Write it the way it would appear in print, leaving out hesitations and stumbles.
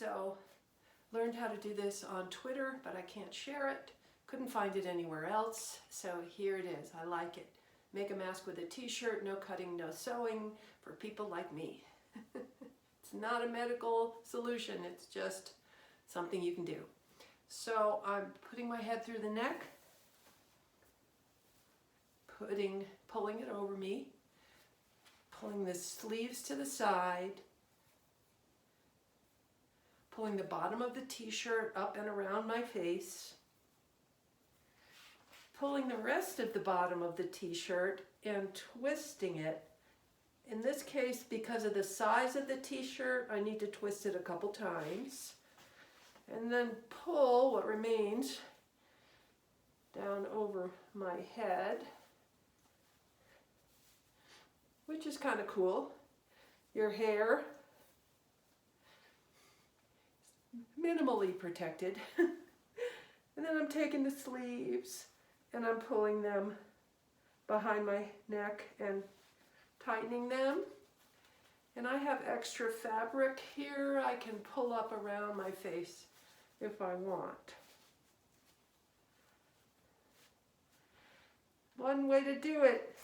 So learned how to do this on Twitter, but I can't share it. Couldn't find it anywhere else, so here it is. I like it. Make a mask with a t-shirt, no cutting, no sewing, for people like me. It's not a medical solution, it's just something you can do. So I'm putting my head through the neck, pulling it over me, pulling the sleeves to the side, pulling the bottom of the t-shirt up and around my face, pulling the rest of the bottom of the t-shirt and twisting it. In this case, because of the size of the t-shirt, I need to twist it a couple times. And then pull what remains down over my head, which is kind of cool. Your hair, minimally protected. And then I'm taking the sleeves and I'm pulling them behind my neck and tightening them. And I have extra fabric here I can pull up around my face if I want. One way to do it.